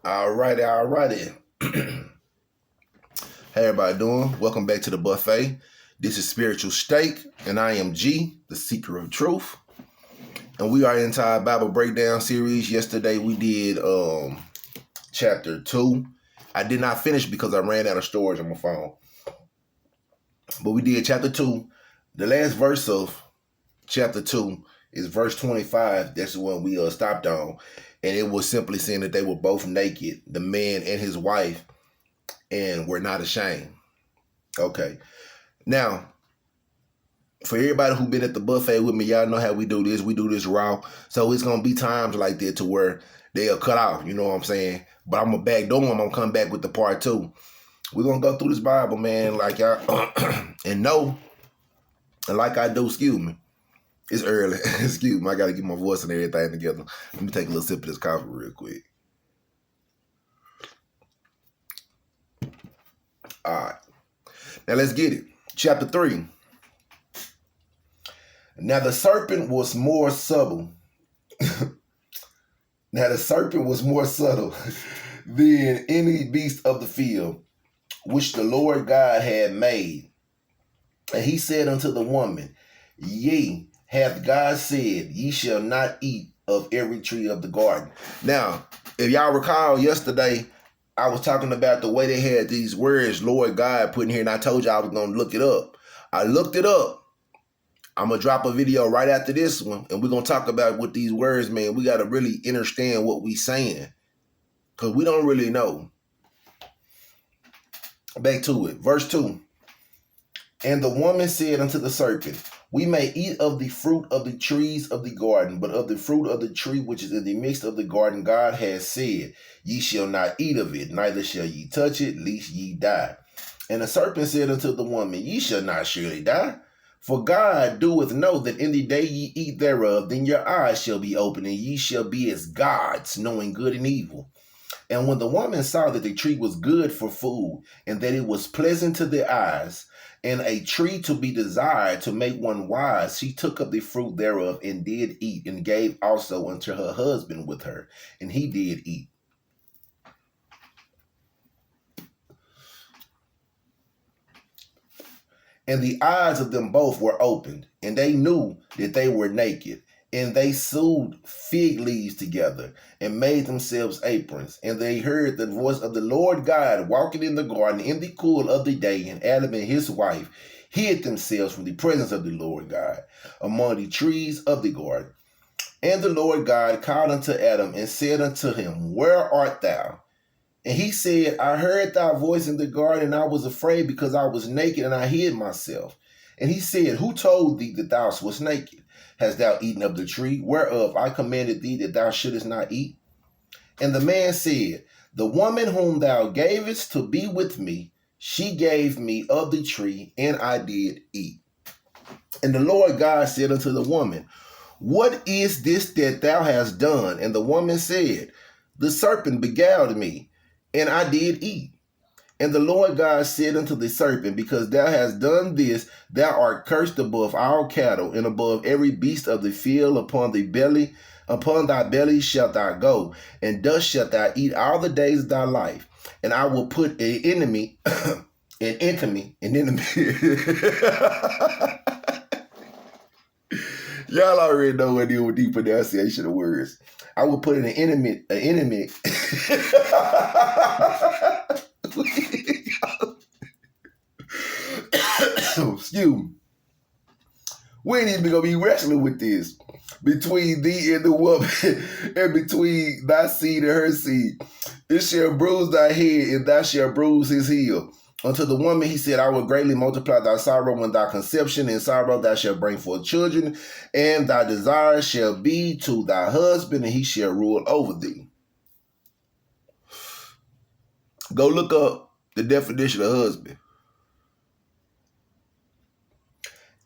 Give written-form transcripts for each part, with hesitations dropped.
Alrighty, alrighty. Hey, everybody doing? Welcome back to the buffet. This is Spiritual Steak, and I am G, the Seeker of Truth. And we are into our Bible Breakdown series. Yesterday we did chapter 2. I did not finish because I ran out of storage on my phone. But we did chapter 2. The last verse of chapter 2 is verse 25. That's the one we stopped on. And it was simply saying that they were both naked, the man and his wife, and were not ashamed. Okay. Now, for everybody who been at the buffet with me, y'all know how we do this. We do this raw. So it's going to be times like that to where they'll cut off. You know what I'm saying? But I'm going to backdoor them. I'm going to come back with the part 2. We're going to go through this Bible, man, like y'all, and know, and like I do, excuse me. It's early. Excuse me. I got to get my voice and everything together. Let me take a little sip of this coffee real quick. All right. Now let's get it. Chapter 3. Now the serpent was more subtle. Now the serpent was more subtle than any beast of the field, which the Lord God had made. And he said unto the woman, Yea, hath God said, ye shall not eat of every tree of the garden. Now, if y'all recall yesterday, I was talking about the way they had these words, Lord God, put in here, and I told you I was going to look it up. I looked it up. I'm going to drop a video right after this one, and we're going to talk about what these words mean. We got to really understand what we saying, because we don't really know. Back to it. Verse 2. And the woman said unto the serpent, We may eat of the fruit of the trees of the garden, but of the fruit of the tree which is in the midst of the garden, God has said, Ye shall not eat of it, neither shall ye touch it, lest ye die. And the serpent said unto the woman, Ye shall not surely die. For God doeth know that in the day ye eat thereof, then your eyes shall be opened, and ye shall be as gods, knowing good and evil. And when the woman saw that the tree was good for food, and that it was pleasant to the eyes, and a tree to be desired to make one wise, she took of the fruit thereof, and did eat, and gave also unto her husband with her, and he did eat. And the eyes of them both were opened, and they knew that they were naked. And they sewed fig leaves together, and made themselves aprons. And they heard the voice of the Lord God walking in the garden in the cool of the day. And Adam and his wife hid themselves from the presence of the Lord God among the trees of the garden. And the Lord God called unto Adam, and said unto him, Where art thou? And he said, I heard thy voice in the garden, and I was afraid, because I was naked, and I hid myself. And he said, Who told thee that thou wast naked? Hast thou eaten of the tree, whereof I commanded thee that thou shouldest not eat? And the man said, The woman whom thou gavest to be with me, she gave me of the tree, and I did eat. And the Lord God said unto the woman, What is this that thou hast done? And the woman said, The serpent beguiled me, and I did eat. And the Lord God said unto the serpent, Because thou hast done this, thou art cursed above all cattle, and above every beast of the field. Upon thy belly shalt thou go, and dust shalt thou eat all the days of thy life. And I will put an enemy. Y'all already know what deal with the pronunciation of words. I will put an enemy. Excuse me. We ain't even gonna be wrestling with this between thee and the woman, and between thy seed and her seed. It shall bruise thy head, and thou shalt bruise his heel. Unto the woman he said, I will greatly multiply thy sorrow and thy conception. In sorrow thou shalt bring forth children, and thy desire shall be to thy husband, and he shall rule over thee. Go look up the definition of husband.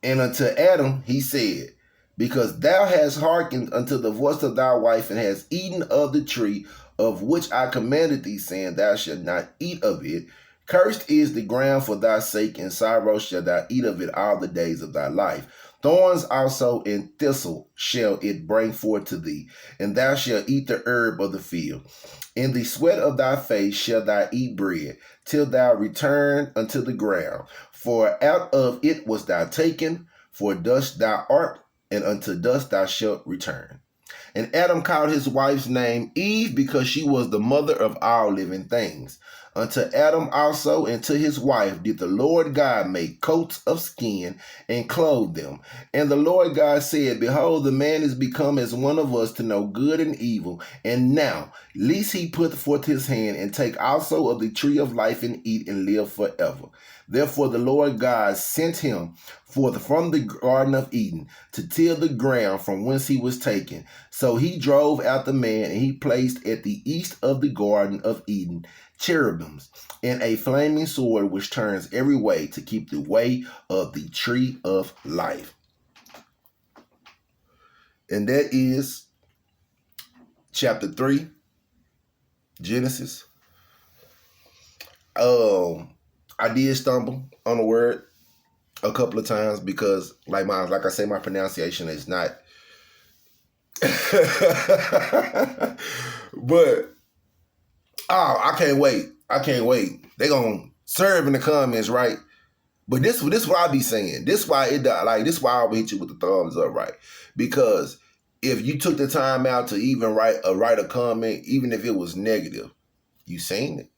And unto Adam he said, Because thou hast hearkened unto the voice of thy wife, and hast eaten of the tree of which I commanded thee, saying, Thou shalt not eat of it. Cursed is the ground for thy sake, and sorrow shalt thou eat of it all the days of thy life. Thorns also and thistle shall it bring forth to thee, and thou shalt eat the herb of the field. In the sweat of thy face shalt thou eat bread, till thou return unto the ground. For out of it was thou taken, for dust thou art, and unto dust thou shalt return. And Adam called his wife's name Eve, because she was the mother of all living things. Unto Adam also and to his wife did the Lord God make coats of skin and clothe them. And the Lord God said, Behold, the man is become as one of us to know good and evil. And now, lest he put forth his hand and take also of the tree of life and eat and live forever. Therefore the Lord God sent him forth from the Garden of Eden to till the ground from whence he was taken. So he drove out the man, and he placed at the east of the Garden of Eden cherubims and a flaming sword which turns every way to keep the way of the tree of life. And that is chapter 3, Genesis. I did stumble on a word a couple of times because, like I say, my pronunciation is not. But I can't wait. They gonna serve in the comments, right? But this what I be saying. This why I will hit you with the thumbs up, right? Because if you took the time out to even write a comment, even if it was negative, you seen it.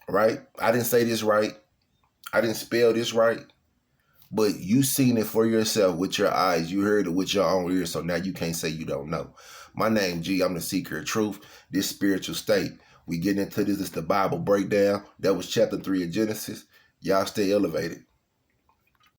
Right? I didn't say this right. I didn't spell this right. But you seen it for yourself with your eyes. You heard it with your own ears. So now you can't say you don't know. My name G. I'm the seeker of truth. This spiritual state. We getting into this. It's the Bible breakdown. That was chapter 3 of Genesis. Y'all stay elevated.